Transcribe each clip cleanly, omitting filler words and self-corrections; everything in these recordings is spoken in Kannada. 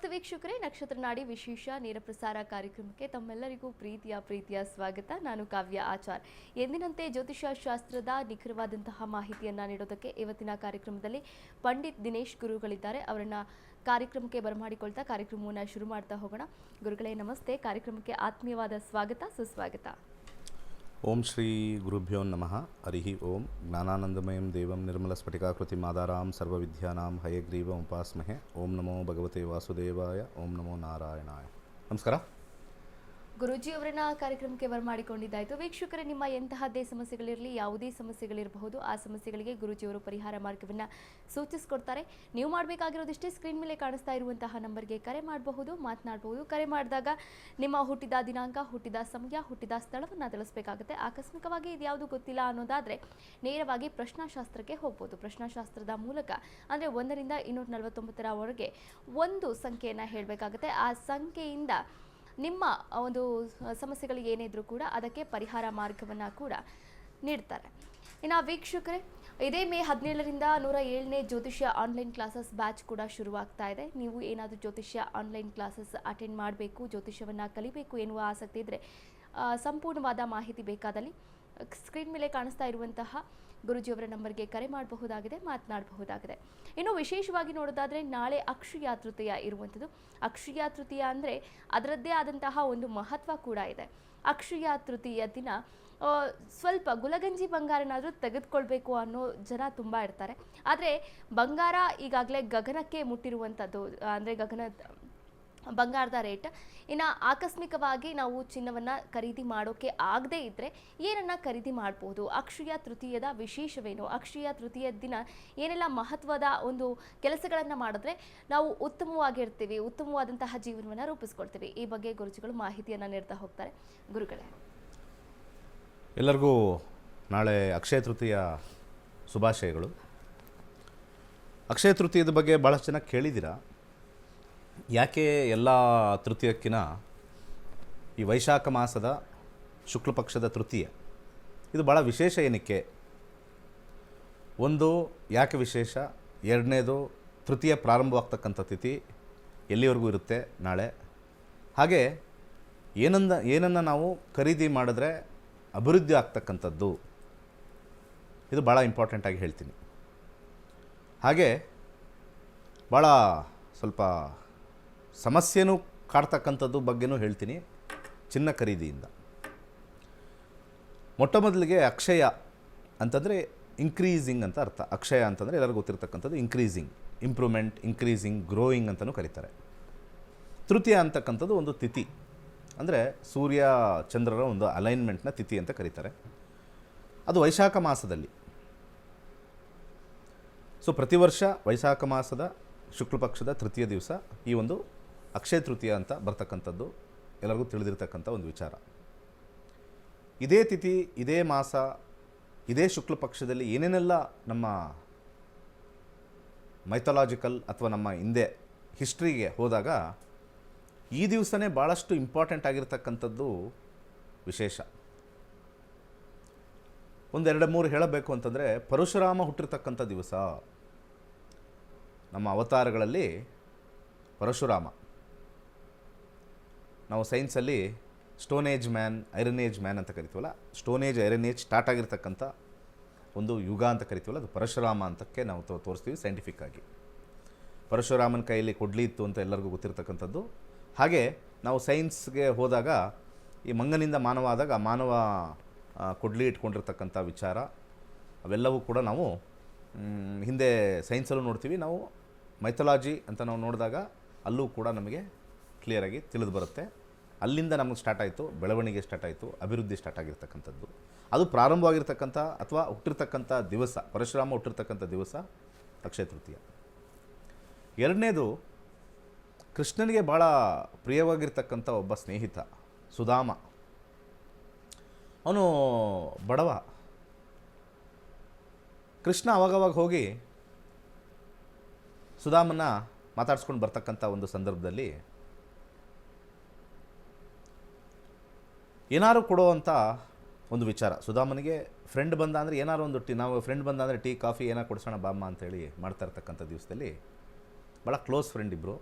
ನಮಸ್ತೆ ವೀಕ್ಷಕರೇ, ನಕ್ಷತ್ರ ನಾಡಿ ವಿಶೇಷ ನೇರ ಪ್ರಸಾರ ಕಾರ್ಯಕ್ರಮಕ್ಕೆ ತಮ್ಮೆಲ್ಲರಿಗೂ ಪ್ರೀತಿಯ ಸ್ವಾಗತ. ನಾನು ಕಾವ್ಯ ಆಚಾರ್. ಎಂದಿನಂತೆ ಜ್ಯೋತಿಷ್ಯ ಶಾಸ್ತ್ರದ ನಿಖರವಾದಂತಹ ಮಾಹಿತಿಯನ್ನ ನೀಡೋದಕ್ಕೆ ಇವತ್ತಿನ ಕಾರ್ಯಕ್ರಮದಲ್ಲಿ ಪಂಡಿತ್ ದಿನೇಶ್ ಗುರುಗಳಿದ್ದಾರೆ. ಅವರನ್ನ ಕಾರ್ಯಕ್ರಮಕ್ಕೆ ಬರಮಾಡಿಕೊಳ್ತಾ ಕಾರ್ಯಕ್ರಮವನ್ನು ಶುರು ಮಾಡ್ತಾ ಹೋಗೋಣ. ಗುರುಗಳೇ ನಮಸ್ತೆ, ಕಾರ್ಯಕ್ರಮಕ್ಕೆ ಆತ್ಮೀಯವಾದ ಸ್ವಾಗತ, ಸುಸ್ವಾಗತ. ಓಂ ಶ್ರೀ ಗುರುಭ್ಯೋ ನಮಃ. ಹರಿ ಓಂ. ಜ್ಞಾನಾನಂದಮಯಂ ದೇವಂ ನಿರ್ಮಲಸ್ಫಟಿಕಾಕೃತಿಂ ಆಧಾರಾಂ ಸರ್ವವಿದ್ಯಾನಾಂ ಹಯಗ್ರೀವಂ ಉಪಾಸ್ಮಹೆ. ಓಂ ನಮೋ ಭಗವತೆ ವಾಸುದೇವಾಯ. ಓಂ ನಮೋ ನಾರಾಯಣಾಯ. ನಮಸ್ಕಾರ ಗುರುಜಿ ಅವರನ್ನ ಕಾರ್ಯಕ್ರಮಕ್ಕೆ ಬರಮಾಡಿಕೊಂಡಿದ್ದಾಯಿತು. ವೀಕ್ಷಕರೇ, ನಿಮ್ಮ ಎಂತಹದ್ದೇ ಸಮಸ್ಯೆಗಳಿರಲಿ, ಯಾವುದೇ ಸಮಸ್ಯೆಗಳಿರಬಹುದು, ಆ ಸಮಸ್ಯೆಗಳಿಗೆ ಗುರುಜಿಯವರು ಪರಿಹಾರ ಮಾರ್ಗವನ್ನು ಸೂಚಿಸಿಕೊಡ್ತಾರೆ. ನೀವು ಮಾಡಬೇಕಾಗಿರೋದಿಷ್ಟೇ, ಸ್ಕ್ರೀನ್ ಮೇಲೆ ಕಾಣಿಸ್ತಾ ಇರುವಂತಹ ನಂಬರ್ಗೆ ಕರೆ ಮಾಡಬಹುದು, ಮಾತನಾಡಬಹುದು. ಕರೆ ಮಾಡಿದಾಗ ನಿಮ್ಮ ಹುಟ್ಟಿದ ದಿನಾಂಕ, ಹುಟ್ಟಿದ ಸಮಯ, ಹುಟ್ಟಿದ ಸ್ಥಳವನ್ನು ತಿಳಿಸಬೇಕಾಗುತ್ತೆ. ಆಕಸ್ಮಿಕವಾಗಿ ಇದ್ಯಾವುದು ಗೊತ್ತಿಲ್ಲ ಅನ್ನೋದಾದರೆ ನೇರವಾಗಿ ಪ್ರಶ್ನಾಶಾಸ್ತ್ರಕ್ಕೆ ಹೋಗ್ಬೋದು. ಪ್ರಶ್ನಾಶಾಸ್ತ್ರದ ಮೂಲಕ ಅಂದರೆ 1ರಿಂದ 249ರವರೆಗೆ ಒಂದು ಸಂಖ್ಯೆಯನ್ನು ಹೇಳಬೇಕಾಗುತ್ತೆ. ಆ ಸಂಖ್ಯೆಯಿಂದ ನಿಮ್ಮ ಒಂದು ಸಮಸ್ಯೆಗಳಿಗೆ ಏನಿದ್ರು ಕೂಡ ಅದಕ್ಕೆ ಪರಿಹಾರ ಮಾರ್ಗವನ್ನು ಕೂಡ ನೀಡ್ತಾರೆ. ಇನ್ನು ವೀಕ್ಷಕರೇ, ಇದೇ ಮೇ 17ರಿಂದ 107ನೇ ಜ್ಯೋತಿಷ್ಯ ಆನ್ಲೈನ್ ಕ್ಲಾಸಸ್ ಬ್ಯಾಚ್ ಕೂಡ ಶುರುವಾಗ್ತಾ ಇದೆ. ನೀವು ಏನಾದರೂ ಜ್ಯೋತಿಷ್ಯ ಆನ್ಲೈನ್ ಕ್ಲಾಸಸ್ ಅಟೆಂಡ್ ಮಾಡಬೇಕು, ಜ್ಯೋತಿಷ್ಯವನ್ನು ಕಲಿಬೇಕು ಎನ್ನುವ ಆಸಕ್ತಿ ಇದ್ದರೆ, ಸಂಪೂರ್ಣವಾದ ಮಾಹಿತಿ ಬೇಕಾದಲ್ಲಿ ಸ್ಕ್ರೀನ್ ಮೇಲೆ ಕಾಣಿಸ್ತಾ ಇರುವಂತಹ ಗುರುಜಿಯವರ ನಂಬರ್ಗೆ ಕರೆ ಮಾಡಬಹುದಾಗಿದೆ, ಮಾತನಾಡಬಹುದಾಗಿದೆ. ಇನ್ನು ವಿಶೇಷವಾಗಿ ನೋಡೋದಾದರೆ ನಾಳೆ ಅಕ್ಷಯ ತೃತೀಯ ಇರುವಂಥದ್ದು. ಅಕ್ಷಯ ತೃತೀಯ ಅಂದರೆ ಅದರದ್ದೇ ಆದಂತಹ ಒಂದು ಮಹತ್ವ ಕೂಡ ಇದೆ. ಅಕ್ಷಯ ತೃತೀಯ ದಿನ ಸ್ವಲ್ಪ ಗುಲಗಂಜಿ ಬಂಗಾರನಾದರೂ ತೆಗೆದುಕೊಳ್ಬೇಕು ಅನ್ನೋ ಜನ ತುಂಬ ಇರ್ತಾರೆ. ಆದರೆ ಬಂಗಾರ ಈಗಾಗಲೇ ಗಗನಕ್ಕೆ ಮುಟ್ಟಿರುವಂಥದ್ದು, ಅಂದರೆ ಬಂಗಾರದ ರೇಟ್. ಇನ್ನು ಆಕಸ್ಮಿಕವಾಗಿ ನಾವು ಚಿನ್ನವನ್ನು ಖರೀದಿ ಮಾಡೋಕ್ಕೆ ಆಗದೇ ಇದ್ದರೆ ಏನನ್ನ ಖರೀದಿ ಮಾಡ್ಬೋದು? ಅಕ್ಷಯ ತೃತೀಯದ ವಿಶೇಷವೇನು? ಅಕ್ಷಯ ತೃತೀಯ ದಿನ ಏನೆಲ್ಲ ಮಹತ್ವದ ಒಂದು ಕೆಲಸಗಳನ್ನು ಮಾಡಿದ್ರೆ ನಾವು ಉತ್ತಮವಾಗಿರ್ತೀವಿ, ಉತ್ತಮವಾದಂತಹ ಜೀವನವನ್ನು ರೂಪಿಸ್ಕೊಳ್ತೀವಿ? ಈ ಬಗ್ಗೆ ಗುರುಜಿಗಳು ಮಾಹಿತಿಯನ್ನು ನೀಡ್ತಾ ಹೋಗ್ತಾರೆ. ಗುರುಗಳೇ, ಎಲ್ಲರಿಗೂ ನಾಳೆ ಅಕ್ಷಯ ತೃತೀಯ ಶುಭಾಶಯಗಳು. ಅಕ್ಷಯ ತೃತೀಯದ ಬಗ್ಗೆ ಭಾಳಷ್ಟು ಜನ ಕೇಳಿದ್ದೀರಾ. ಯಾಕೆ ಎಲ್ಲ ತೃತೀಯಕ್ಕಿನ ಈ ವೈಶಾಖ ಮಾಸದ ಶುಕ್ಲ ಪಕ್ಷದ ತೃತೀಯ ಇದು ಭಾಳ ವಿಶೇಷ ಏನಕ್ಕೆ? ಒಂದು, ಯಾಕೆ ವಿಶೇಷ? ಎರಡನೇದು, ತೃತೀಯ ಪ್ರಾರಂಭವಾಗ್ತಕ್ಕಂಥ ತಿಥಿ ಎಲ್ಲಿವರೆಗೂ ಇರುತ್ತೆ ನಾಳೆ. ಹಾಗೆ ಏನನ್ನು ನಾವು ಖರೀದಿ ಮಾಡಿದ್ರೆ ಅಭಿವೃದ್ಧಿ ಆಗ್ತಕ್ಕಂಥದ್ದು, ಇದು ಭಾಳ ಇಂಪಾರ್ಟೆಂಟಾಗಿ ಹೇಳ್ತೀನಿ. ಹಾಗೆ ಭಾಳ ಸ್ವಲ್ಪ ಸಮಸ್ಯೆನೂ ಕಾಡ್ತಕ್ಕಂಥದ್ದು ಬಗ್ಗೆನೂ ಹೇಳ್ತೀನಿ ಚಿನ್ನ ಖರೀದಿಯಿಂದ. ಮೊಟ್ಟ ಮೊದಲಿಗೆ ಅಕ್ಷಯ ಅಂತಂದರೆ ಇನ್ಕ್ರೀಸಿಂಗ್ ಅಂತ ಅರ್ಥ. ಅಕ್ಷಯ ಅಂತಂದರೆ ಎಲ್ಲರಿಗೂ ಗೊತ್ತಿರ್ತಕ್ಕಂಥದ್ದು ಇನ್ಕ್ರೀಸಿಂಗ್, ಇಂಪ್ರೂವ್ಮೆಂಟ್, ಇನ್ಕ್ರೀಸಿಂಗ್, ಗ್ರೋಯಿಂಗ್ ಅಂತಲೂ ಕರೀತಾರೆ. ತೃತೀಯ ಅಂತಕ್ಕಂಥದ್ದು ಒಂದು ತಿಥಿ, ಅಂದರೆ ಸೂರ್ಯ ಚಂದ್ರರ ಒಂದು ಅಲೈನ್ಮೆಂಟ್ನ ತಿಥಿ ಅಂತ ಕರೀತಾರೆ. ಅದು ವೈಶಾಖ ಮಾಸದಲ್ಲಿ. ಸೊ ಪ್ರತಿ ವರ್ಷ ವೈಶಾಖ ಮಾಸದ ಶುಕ್ಲ ಪಕ್ಷದ ತೃತೀಯ ದಿವಸ ಈ ಒಂದು ಅಕ್ಷಯ ತೃತೀಯ ಅಂತ ಬರ್ತಕ್ಕಂಥದ್ದು ಎಲ್ಲರಿಗೂ ತಿಳಿದಿರ್ತಕ್ಕಂಥ ಒಂದು ವಿಚಾರ. ಇದೇ ತಿಥಿ, ಇದೇ ಮಾಸ, ಇದೇ ಶುಕ್ಲ ಪಕ್ಷದಲ್ಲಿ ಏನೇನೆಲ್ಲ ನಮ್ಮ ಮೈಥಾಲಜಿಕಲ್ ಅಥವಾ ನಮ್ಮ ಹಿಂದೆ ಹಿಸ್ಟ್ರಿಗೆ ಹೋದಾಗ ಈ ದಿವಸನೇ ಭಾಳಷ್ಟು ಇಂಪಾರ್ಟೆಂಟ್ ಆಗಿರ್ತಕ್ಕಂಥದ್ದು ವಿಶೇಷ. ಒಂದೆರಡು ಮೂರು ಹೇಳಬೇಕು ಅಂತಂದರೆ, ಪರಶುರಾಮ ಹುಟ್ಟಿರ್ತಕ್ಕಂಥ ದಿವಸ. ನಮ್ಮ ಅವತಾರಗಳಲ್ಲಿ ಪರಶುರಾಮ, ನಾವು ಸೈನ್ಸಲ್ಲಿ stone age man, iron age man ಅಂತ ಕರಿತೀವಲ್ಲ, stone age, iron age start ಆಗಿರ್ತಕ್ಕಂಥ ಒಂದು ಯುಗ ಅಂತ ಕರಿತೀವಲ್ಲ, ಅದು ಪರಶುರಾಮ ಅಂತಕ್ಕೆ ನಾವು ತೋರಿಸ್ತೀವಿ ಸೈಂಟಿಫಿಕ್ ಆಗಿ. ಪರಶುರಾಮನ ಕೈಯಲ್ಲಿ ಕೊಡ್ಲಿ ಇತ್ತು ಅಂತ ಎಲ್ಲರಿಗೂ ಗೊತ್ತಿರ್ತಕ್ಕಂಥದ್ದು. ಹಾಗೆ ನಾವು ಸೈನ್ಸ್ಗೆ ಹೋದಾಗ ಈ ಮಂಗನಿಂದ ಮಾನವ ಆದಾಗ ಮಾನವ ಕೊಡ್ಲಿ ಇಟ್ಕೊಂಡಿರ್ತಕ್ಕಂಥ ವಿಚಾರ ಅವೆಲ್ಲವೂ ಕೂಡ ನಾವು ಹಿಂದೆ ಸೈನ್ಸಲ್ಲೂ ನೋಡ್ತೀವಿ. ನಾವು ಮೈಥಾಲಜಿ ಅಂತ ನಾವು ನೋಡಿದಾಗ ಅಲ್ಲೂ ಕೂಡ ನಮಗೆ ಕ್ಲಿಯರಾಗಿ ತಿಳಿದು ಬರುತ್ತೆ. ಅಲ್ಲಿಂದ ನಮಗೆ ಸ್ಟಾರ್ಟ್ ಆಯಿತು, ಬೆಳವಣಿಗೆ ಸ್ಟಾರ್ಟ್ ಆಯಿತು, ಅಭಿವೃದ್ಧಿ ಸ್ಟಾರ್ಟ್ ಆಗಿರ್ತಕ್ಕಂಥದ್ದು. ಅದು ಪ್ರಾರಂಭವಾಗಿರ್ತಕ್ಕಂಥ ಅಥವಾ ಹುಟ್ಟಿರ್ತಕ್ಕಂಥ ದಿವಸ, ಪರಶುರಾಮ ಹುಟ್ಟಿರ್ತಕ್ಕಂಥ ದಿವಸ ಅಕ್ಷಯ ತೃತೀಯ. ಎರಡನೇದು, ಕೃಷ್ಣನಿಗೆ ಭಾಳ ಪ್ರಿಯವಾಗಿರ್ತಕ್ಕಂಥ ಒಬ್ಬ ಸ್ನೇಹಿತ ಸುಧಾಮ. ಅವನು ಬಡವ. ಕೃಷ್ಣ ಅವಾಗವಾಗ ಹೋಗಿ ಸುಧಾಮನ್ನ ಮಾತಾಡ್ಸ್ಕೊಂಡು ಬರ್ತಕ್ಕಂಥ ಒಂದು ಸಂದರ್ಭದಲ್ಲಿ ಏನಾರು ಕೊಡುವಂಥ ಒಂದು ವಿಚಾರ. ಸುಧಾಮನಿಗೆ ಫ್ರೆಂಡ್ ಬಂದ ಅಂದರೆ ಏನಾರು ಒಂದು ನಾವು ಫ್ರೆಂಡ್ ಬಂದ ಅಂದರೆ ಟೀ ಕಾಫಿ ಏನಾರು ಕೊಡಿಸೋಣ ಬಾಮ್ಮ ಅಂತೇಳಿ ಮಾಡ್ತಾ ಇರ್ತಕ್ಕಂಥ ದಿವಸದಲ್ಲಿ ಭಾಳ ಕ್ಲೋಸ್ ಫ್ರೆಂಡ್ ಇಬ್ಬರು.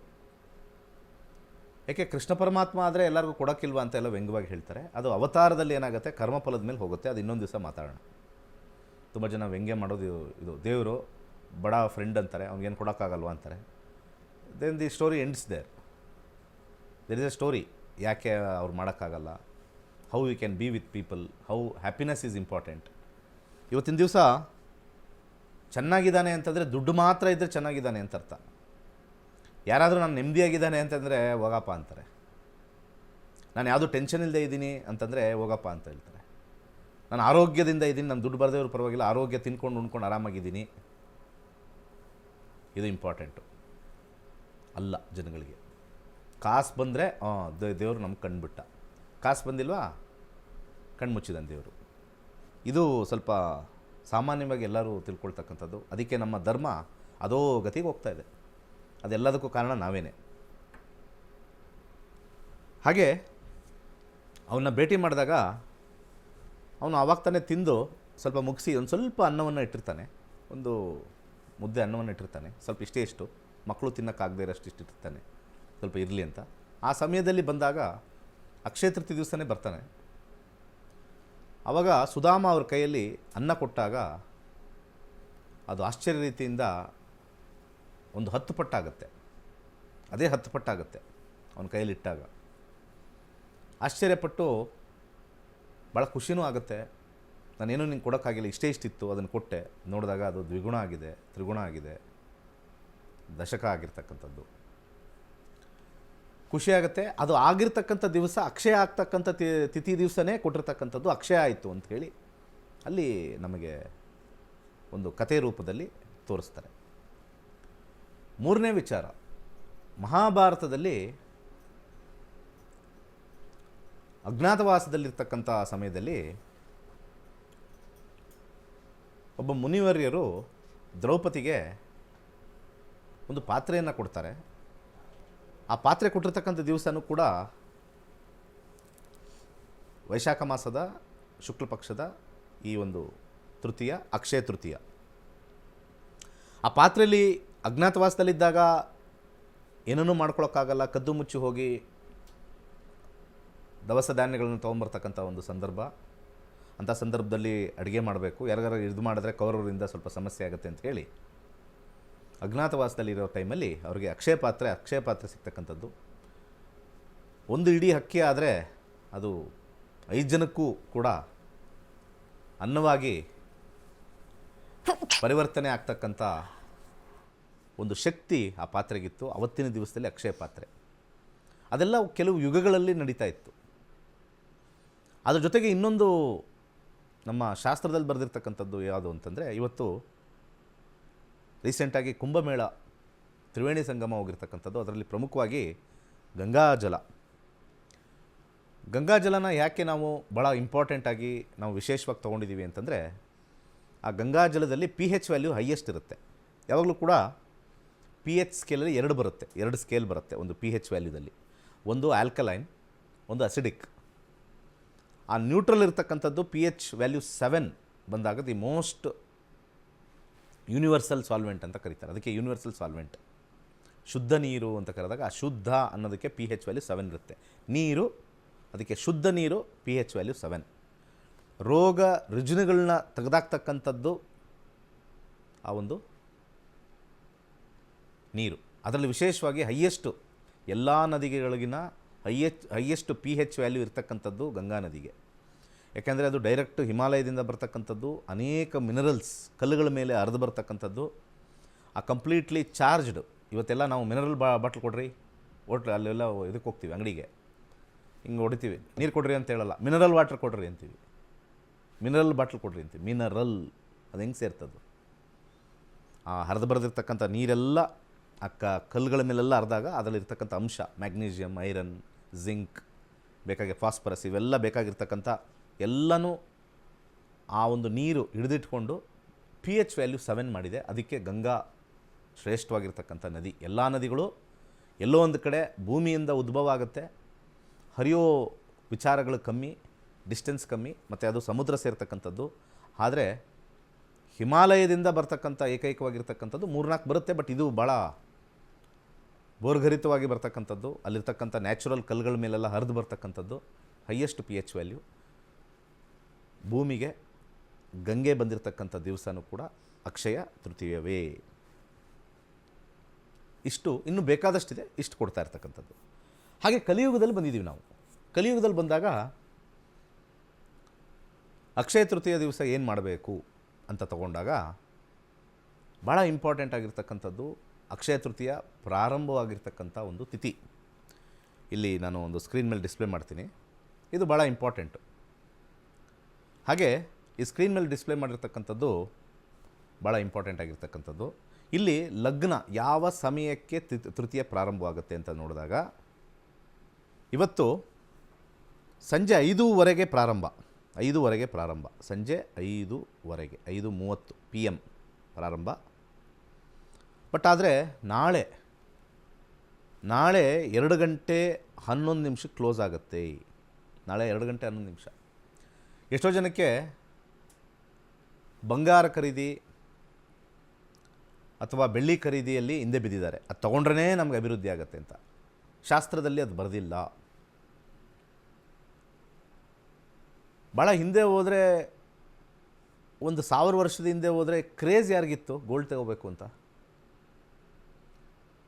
ಯಾಕೆ ಕೃಷ್ಣ ಪರಮಾತ್ಮ ಆದರೆ ಎಲ್ಲರಿಗೂ ಕೊಡೋಕ್ಕಿಲ್ವಾ ಅಂತ ಎಲ್ಲ ವ್ಯಂಗ್ಯವಾಗಿ ಹೇಳ್ತಾರೆ. ಅದು ಅವತಾರದಲ್ಲಿ ಏನಾಗುತ್ತೆ, ಕರ್ಮಫಲದ ಮೇಲೆ ಹೋಗುತ್ತೆ. ಅದು ಇನ್ನೊಂದು ದಿವಸ ಮಾತಾಡೋಣ. ತುಂಬ ಜನ ವ್ಯಂಗ್ಯ ಮಾಡೋದು ಇದು ದೇವರು ಬಡ ಫ್ರೆಂಡ್ ಅಂತಾರೆ, ಅವ್ನಿಗೇನು ಕೊಡೋಕ್ಕಾಗಲ್ವ ಅಂತಾರೆ. Then the story ends there is a story. ಯಾಕೆ ಅವ್ರು ಮಾಡೋಕ್ಕಾಗಲ್ಲ, how you can be with people, how happiness is important. ಇವತ್ತಿನ ದಿವಸ ಚೆನ್ನಾಗಿದ್ದಾನೆ ಅಂತಂದರೆ ದುಡ್ಡು ಮಾತ್ರ ಇದ್ದರೆ ಚೆನ್ನಾಗಿದ್ದಾನೆ ಅಂತ ಅರ್ಥ. ಯಾರಾದರೂ ನಾನು ನೆಮ್ಮದಿಯಾಗಿದ್ದಾನೆ ಅಂತಂದರೆ ಹೋಗಪ್ಪ ಅಂತಾರೆ. ನಾನು ಯಾವುದೂ ಟೆನ್ಷನ್ ಇಲ್ಲದೆ ಇದ್ದೀನಿ ಅಂತಂದರೆ ಹೋಗಪ್ಪ ಅಂತ ಹೇಳ್ತಾರೆ. ನಾನು ಆರೋಗ್ಯದಿಂದ ಇದ್ದೀನಿ, ನಾನು ದುಡ್ಡು ಬರದೇವ್ರು ಪರವಾಗಿಲ್ಲ, ಆರೋಗ್ಯ ತಿನ್ಕೊಂಡು ಉಣ್ಕೊಂಡು ಆರಾಮಾಗಿದ್ದೀನಿ, ಇದು ಇಂಪಾರ್ಟೆಂಟು ಅಲ್ಲ ಜನಗಳಿಗೆ. ಕಾಸು ಬಂದರೆ ದೇವರು ನಮ್ಗೆ ಕಣ್ಬಿಟ್ಟ, ಕಾಸು ಬಂದಿಲ್ವಾ ಕಣ್ಣು ಮುಚ್ಚಿದಾನೆ ದೇವರು. ಇದು ಸ್ವಲ್ಪ ಸಾಮಾನ್ಯವಾಗಿ ಎಲ್ಲರೂ ತಿಳ್ಕೊಳ್ತಕ್ಕಂಥದ್ದು. ಅದಕ್ಕೆ ನಮ್ಮ ಧರ್ಮ ಅದೋ ಗತಿಗೆ ಹೋಗ್ತಾ ಇದೆ. ಅದೆಲ್ಲದಕ್ಕೂ ಕಾರಣ ನಾವೇನೆ. ಹಾಗೆ ಅವನ್ನ ಭೇಟಿ ಮಾಡಿದಾಗ ಅವನು ಆವಾಗ ತಾನೇ ತಿಂದು ಸ್ವಲ್ಪ ಮುಗಿಸಿ ಒಂದು ಸ್ವಲ್ಪ ಅನ್ನವನ್ನು ಇಟ್ಟಿರ್ತಾನೆ, ಒಂದು ಮುದ್ದೆ ಅನ್ನವನ್ನು ಇಟ್ಟಿರ್ತಾನೆ, ಸ್ವಲ್ಪ ಇಷ್ಟು ಮಕ್ಕಳು ತಿನ್ನೋಕ್ಕಾಗದೇ ಇರೋಷ್ಟು ಇಟ್ಟಿರ್ತಾನೆ, ಸ್ವಲ್ಪ ಇರಲಿ ಅಂತ. ಆ ಸಮಯದಲ್ಲಿ ಬಂದಾಗ ಅಕ್ಷಯ ತೃತೀಯ ದಿವಸನೇ ಬರ್ತಾನೆ. ಆವಾಗ ಸುಧಾಮ ಅವ್ರ ಕೈಯಲ್ಲಿ ಅನ್ನ ಕೊಟ್ಟಾಗ ಅದು ಆಶ್ಚರ್ಯ ರೀತಿಯಿಂದ ಒಂದು 10 ಪಟ್ಟಾಗುತ್ತೆ. ಅದೇ 10 ಪಟ್ಟಾಗುತ್ತೆ ಅವನ ಕೈಯಲ್ಲಿ ಇಟ್ಟಾಗ. ಆಶ್ಚರ್ಯಪಟ್ಟು ಭಾಳ ಖುಷಿನೂ ಆಗುತ್ತೆ. ನಾನೇನು ನಿಂಗೆ ಕೊಡೋಕ್ಕಾಗಿಲ್ಲ, ಇಷ್ಟಿತ್ತು ಅದನ್ನು ಕೊಟ್ಟೆ, ನೋಡಿದಾಗ ಅದು ದ್ವಿಗುಣ ಆಗಿದೆ, ತ್ರಿಗುಣ ಆಗಿದೆ, ದಶಕ ಆಗಿರ್ತಕ್ಕಂಥದ್ದು. ಖುಷಿಯಾಗುತ್ತೆ. ಅದು ಆಗಿರ್ತಕ್ಕಂಥ ದಿವಸ ಅಕ್ಷಯ ಆಗ್ತಕ್ಕಂಥ ತಿಥಿ ದಿವಸನೇ ಕೊಟ್ಟಿರ್ತಕ್ಕಂಥದ್ದು ಅಕ್ಷಯ ಆಯಿತು ಅಂಥೇಳಿ ಅಲ್ಲಿ ನಮಗೆ ಒಂದು ಕಥೆ ರೂಪದಲ್ಲಿ ತೋರಿಸ್ತಾರೆ. ಮೂರನೇ ವಿಚಾರ, ಮಹಾಭಾರತದಲ್ಲಿ ಅಜ್ಞಾತವಾಸದಲ್ಲಿರ್ತಕ್ಕಂಥ ಸಮಯದಲ್ಲಿ ಒಬ್ಬ ಮುನಿವರ್ಯರು ದ್ರೌಪದಿಗೆ ಒಂದು ಪಾತ್ರೆಯನ್ನು ಕೊಡ್ತಾರೆ. ಆ ಪಾತ್ರೆ ಕೊಟ್ಟಿರ್ತಕ್ಕಂಥ ದಿವಸನೂ ಕೂಡ ವೈಶಾಖ ಮಾಸದ ಶುಕ್ಲ ಪಕ್ಷದ ಈ ಒಂದು ತೃತೀಯ, ಅಕ್ಷಯ ತೃತೀಯ. ಆ ಪಾತ್ರೆಯಲ್ಲಿ ಅಜ್ಞಾತವಾಸದಲ್ಲಿದ್ದಾಗ ಏನನ್ನೂ ಮಾಡ್ಕೊಳಕ್ಕಾಗಲ್ಲ, ಕದ್ದು ಮುಚ್ಚಿ ಹೋಗಿ ದವಸ ಧಾನ್ಯಗಳನ್ನು ತೊಗೊಂಬರ್ತಕ್ಕಂಥ ಒಂದು ಸಂದರ್ಭ. ಅಂಥ ಸಂದರ್ಭದಲ್ಲಿ ಅಡುಗೆ ಮಾಡಬೇಕು, ಯಾರಿಗಾರು ಇದು ಮಾಡಿದ್ರೆ ಕೌರವರಿಂದ ಸ್ವಲ್ಪ ಸಮಸ್ಯೆ ಆಗುತ್ತೆ ಅಂತ ಹೇಳಿ ಅಜ್ಞಾತವಾಸದಲ್ಲಿರೋ ಟೈಮಲ್ಲಿ ಅವರಿಗೆ ಅಕ್ಷಯ ಪಾತ್ರೆ ಸಿಗ್ತಕ್ಕಂಥದ್ದು. ಒಂದು ಇಡೀ ಅಕ್ಕಿ ಆದರೆ ಅದು 5 ಜನಕ್ಕೂ ಕೂಡ ಅನ್ನವಾಗಿ ಪರಿವರ್ತನೆ ಆಗ್ತಕ್ಕಂಥ ಒಂದು ಶಕ್ತಿ ಆ ಪಾತ್ರೆಗಿತ್ತು. ಅವತ್ತಿನ ದಿವಸದಲ್ಲಿ ಅಕ್ಷಯ ಪಾತ್ರೆ. ಅದೆಲ್ಲ ಕೆಲವು ಯುಗಗಳಲ್ಲಿ ನಡೀತಾ ಇತ್ತು. ಅದ್ರ ಜೊತೆಗೆ ಇನ್ನೊಂದು ನಮ್ಮ ಶಾಸ್ತ್ರದಲ್ಲಿ ಬರೆದಿರ್ತಕ್ಕಂಥದ್ದು ಯಾವುದು ಅಂತಂದರೆ, ಇವತ್ತು ರೀಸೆಂಟಾಗಿ ಕುಂಭಮೇಳ ತ್ರಿವೇಣಿ ಸಂಗಮ ಹೋಗಿರ್ತಕ್ಕಂಥದ್ದು. ಅದರಲ್ಲಿ ಪ್ರಮುಖವಾಗಿ ಗಂಗಾಜಲನ ಯಾಕೆ ನಾವು ಭಾಳ ಇಂಪಾರ್ಟೆಂಟಾಗಿ ನಾವು ವಿಶೇಷವಾಗಿ ತೊಗೊಂಡಿದ್ದೀವಿ ಅಂತಂದರೆ, ಆ ಗಂಗಾಜಲದಲ್ಲಿ pH ವ್ಯಾಲ್ಯೂ ಹೈಯೆಸ್ಟ್ ಇರುತ್ತೆ. ಯಾವಾಗಲೂ ಕೂಡ pH ಸ್ಕೇಲಲ್ಲಿ 2 ಸ್ಕೇಲ್ ಬರುತ್ತೆ ಒಂದು pH ವ್ಯಾಲ್ಯೂದಲ್ಲಿ. ಒಂದು ಆಲ್ಕಲೈನ್, ಒಂದು ಅಸಿಡಿಕ್. ಆ ನ್ಯೂಟ್ರಲ್ ಇರ್ತಕ್ಕಂಥದ್ದು pH ವ್ಯಾಲ್ಯೂ 7 ಬಂದಾಗ ದಿ ಮೋಸ್ಟ್ ಯೂನಿವರ್ಸಲ್ ಸಾಲ್ವೆಂಟ್ ಅಂತ ಕರೀತಾರೆ. ಅದಕ್ಕೆ ಯೂನಿವರ್ಸಲ್ ಸಾಲ್ವೆಂಟ್. ಶುದ್ಧ ನೀರು ಅಂತ ಕರೆದಾಗ ಆ ಶುದ್ಧ ಅನ್ನೋದಕ್ಕೆ pH ವ್ಯಾಲ್ಯೂ 7 ಇರುತ್ತೆ. ನೀರು, ಅದಕ್ಕೆ ಶುದ್ಧ ನೀರು pH ವ್ಯಾಲ್ಯೂ 7. ರೋಗ ರುಜಿನಗಳನ್ನ ತೆಗೆದಾಕ್ತಕ್ಕಂಥದ್ದು ಆ ಒಂದು ನೀರು. ಅದರಲ್ಲಿ ವಿಶೇಷವಾಗಿ ಹೈಯೆಸ್ಟು ಎಲ್ಲ ನದಿಗಳಿಗಿನ ಹೈಯೆಸ್ಟ್ pH ವ್ಯಾಲ್ಯೂ ಇರ್ತಕ್ಕಂಥದ್ದು ಗಂಗಾ ನದಿಗೆ. ಯಾಕೆಂದರೆ ಅದು ಡೈರೆಕ್ಟ್ ಹಿಮಾಲಯದಿಂದ ಬರ್ತಕ್ಕಂಥದ್ದು. ಅನೇಕ ಮಿನರಲ್ಸ್ ಕಲ್ಲುಗಳ ಮೇಲೆ ಹರಿದು ಬರ್ತಕ್ಕಂಥದ್ದು. ಆ ಕಂಪ್ಲೀಟ್ಲಿ ಚಾರ್ಜ್ಡ್. ಇವತ್ತೆಲ್ಲ ನಾವು ಮಿನರಲ್ ಬಾಟ್ಲ್ ಕೊಡ್ರಿ, ಅಲ್ಲೆಲ್ಲ ಇದಕ್ಕೆ ಹೋಗ್ತೀವಿ ಅಂಗಡಿಗೆ, ಹಿಂಗೆ ಹೊಡಿತೀವಿ, ನೀರು ಕೊಡ್ರಿ ಅಂತ ಹೇಳಲ್ಲ, ಮಿನರಲ್ ವಾಟರ್ ಕೊಡ್ರಿ ಅಂತೀವಿ, ಮಿನರಲ್ ಬಾಟ್ಲ್ ಕೊಡ್ರಿ ಅಂತೀವಿ. ಮಿನರಲ್ ಅದು ಹೆಂಗೆ ಸೇರ್ತದ್ದು? ಆ ಹರಿದು ಬರೆದಿರ್ತಕ್ಕಂಥ ನೀರೆಲ್ಲ ಆ ಕಲ್ಲುಗಳ ಮೇಲೆಲ್ಲ ಹರಿದಾಗ ಅದರಲ್ಲಿರ್ತಕ್ಕಂಥ ಅಂಶ ಮ್ಯಾಗ್ನೀಷಿಯಮ್, ಐರನ್, ಜಿಂಕ್, ಬೇಕಾಗಿ ಫಾಸ್ಫರಸ್, ಇವೆಲ್ಲ ಬೇಕಾಗಿರ್ತಕ್ಕಂಥ ಎಲ್ಲನೂ ಆ ಒಂದು ನೀರು ಹಿಡಿದಿಟ್ಕೊಂಡು pH ವ್ಯಾಲ್ಯೂ 7 ಮಾಡಿದೆ. ಅದಕ್ಕೆ ಗಂಗಾ ಶ್ರೇಷ್ಠವಾಗಿರ್ತಕ್ಕಂಥ ನದಿ. ಎಲ್ಲ ನದಿಗಳು ಎಲ್ಲೋ ಒಂದು ಕಡೆ ಭೂಮಿಯಿಂದ ಉದ್ಭವ ಆಗುತ್ತೆ, ಹರಿಯೋ ವಿಚಾರಗಳು ಕಮ್ಮಿ, ಡಿಸ್ಟೆನ್ಸ್ ಕಮ್ಮಿ, ಮತ್ತು ಅದು ಸಮುದ್ರ ಸೇರ್ತಕ್ಕಂಥದ್ದು. ಆದರೆ ಹಿಮಾಲಯದಿಂದ ಬರ್ತಕ್ಕಂಥ ಏಕೈಕವಾಗಿರ್ತಕ್ಕಂಥದ್ದು 3-4 ಬರುತ್ತೆ. ಬಟ್ ಇದು ಭಾಳ ಬೋರ್ಗರಿತವಾಗಿ ಬರ್ತಕ್ಕಂಥದ್ದು, ಅಲ್ಲಿರ್ತಕ್ಕಂಥ ನ್ಯಾಚುರಲ್ ಕಲ್ಲುಗಳ ಮೇಲೆಲ್ಲ ಹರಿದು ಬರ್ತಕ್ಕಂಥದ್ದು, ಹೈಯೆಸ್ಟ್ pH ವ್ಯಾಲ್ಯೂ. ಭೂಮಿಗೆ ಗಂಗೆ ಬಂದಿರತಕ್ಕಂಥ ದಿವಸನೂ ಕೂಡ ಅಕ್ಷಯ ತೃತೀಯವೇ. ಇಷ್ಟು ಇನ್ನೂ ಬೇಕಾದಷ್ಟಿದೆ, ಇಷ್ಟು ಕೊಡ್ತಾ ಇರ್ತಕ್ಕಂಥದ್ದು. ಹಾಗೆ ಕಲಿಯುಗದಲ್ಲಿ ಬಂದಿದ್ದೀವಿ ನಾವು. ಕಲಿಯುಗದಲ್ಲಿ ಬಂದಾಗ ಅಕ್ಷಯ ತೃತೀಯ ದಿವಸ ಏನು ಮಾಡಬೇಕು ಅಂತ ತಗೊಂಡಾಗ ಭಾಳ ಇಂಪಾರ್ಟೆಂಟ್ ಆಗಿರ್ತಕ್ಕಂಥದ್ದು ಅಕ್ಷಯ ತೃತೀಯ ಪ್ರಾರಂಭವಾಗಿರ್ತಕ್ಕಂಥ ಒಂದು ತಿಥಿ. ಇಲ್ಲಿ ನಾನು ಒಂದು ಸ್ಕ್ರೀನ್ ಮೇಲೆ ಡಿಸ್ಪ್ಲೇ ಮಾಡ್ತೀನಿ. ಇದು ಭಾಳ ಇಂಪಾರ್ಟೆಂಟು. ಹಾಗೆ ಈ ಸ್ಕ್ರೀನ್ ಮೇಲೆ ಡಿಸ್ಪ್ಲೇ ಮಾಡಿರ್ತಕ್ಕಂಥದ್ದು ಭಾಳ ಇಂಪಾರ್ಟೆಂಟ್ ಆಗಿರ್ತಕ್ಕಂಥದ್ದು. ಇಲ್ಲಿ ಲಗ್ನ ಯಾವ ಸಮಯಕ್ಕೆ ತೃತೀಯ ಪ್ರಾರಂಭವಾಗುತ್ತೆ ಅಂತ ನೋಡಿದಾಗ ಇವತ್ತು ಸಂಜೆ 5:30 ಪ್ರಾರಂಭ. 5:30 ಪ್ರಾರಂಭ, ಸಂಜೆ 5:30, 5:30 PM ಪ್ರಾರಂಭ. ಬಟ್ ಆದರೆ ನಾಳೆ 2 ಗಂಟೆ 11 ನಿಮಿಷಕ್ಕೆ ಕ್ಲೋಸ್ ಆಗುತ್ತೆ. ನಾಳೆ 2 ಗಂಟೆ 11 ನಿಮಿಷ. ಎಷ್ಟೋ ಜನಕ್ಕೆ ಬಂಗಾರ ಖರೀದಿ ಅಥವಾ ಬೆಳ್ಳಿ ಖರೀದಿಯಲ್ಲಿ ಹಿಂದೆ ಬಿದ್ದಿದ್ದಾರೆ. ಅದು ತೊಗೊಂಡ್ರೇ ನಮಗೆ ಅಭಿವೃದ್ಧಿ ಆಗುತ್ತೆ ಅಂತ. ಶಾಸ್ತ್ರದಲ್ಲಿ ಅದು ಬರೆದಿಲ್ಲ. ಭಾಳ ಹಿಂದೆ ಹೋದರೆ, ಒಂದು 1000 ವರ್ಷದ ಹಿಂದೆ ಹೋದರೆ ಕ್ರೇಜ್ ಯಾರಿಗಿತ್ತು ಗೋಲ್ಡ್ ತಗೋಬೇಕು ಅಂತ?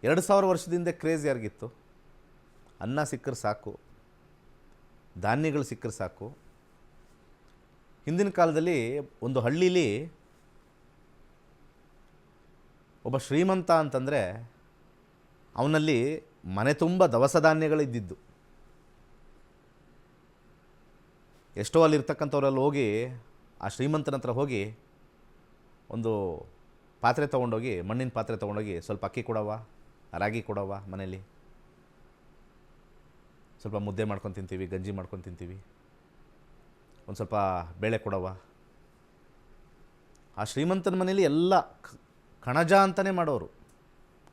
2000 ವರ್ಷದ ಹಿಂದೆ ಕ್ರೇಜ್ ಯಾರಿಗಿತ್ತು? ಅನ್ನ ಸಿಕ್ಕರೆ ಸಾಕು, ಧಾನ್ಯಗಳು ಸಿಕ್ಕರೆ ಸಾಕು. ಹಿಂದಿನ ಕಾಲದಲ್ಲಿ ಒಂದು ಹಳ್ಳೀಲಿ ಒಬ್ಬ ಶ್ರೀಮಂತ ಅಂತಂದರೆ ಅವನಲ್ಲಿ ಮನೆ ತುಂಬ ದವಸ ಧಾನ್ಯಗಳಿದ್ದಿದ್ದು. ಎಷ್ಟೋ ಅಲ್ಲಿರ್ತಕ್ಕಂಥವ್ರಲ್ಲಿ ಹೋಗಿ ಆ ಶ್ರೀಮಂತನ ಹತ್ರ ಹೋಗಿ ಒಂದು ಪಾತ್ರೆ ತೊಗೊಂಡೋಗಿ, ಮಣ್ಣಿನ ಪಾತ್ರೆ ತೊಗೊಂಡೋಗಿ, ಸ್ವಲ್ಪ ಅಕ್ಕಿ ಕೊಡವ, ರಾಗಿ ಕೊಡವ, ಮನೇಲಿ ಸ್ವಲ್ಪ ಮುದ್ದೆ ಮಾಡ್ಕೊಂಡು ತಿಂತೀವಿ, ಗಂಜಿ ಮಾಡ್ಕೊಂಡು ತಿಂತೀವಿ, ಒಂದು ಸ್ವಲ್ಪ ಬೇಳೆ ಕೊಡವ. ಆ ಶ್ರೀಮಂತನ ಮನೇಲಿ ಎಲ್ಲ ಕಣಜ ಅಂತಲೇ ಮಾಡೋರು.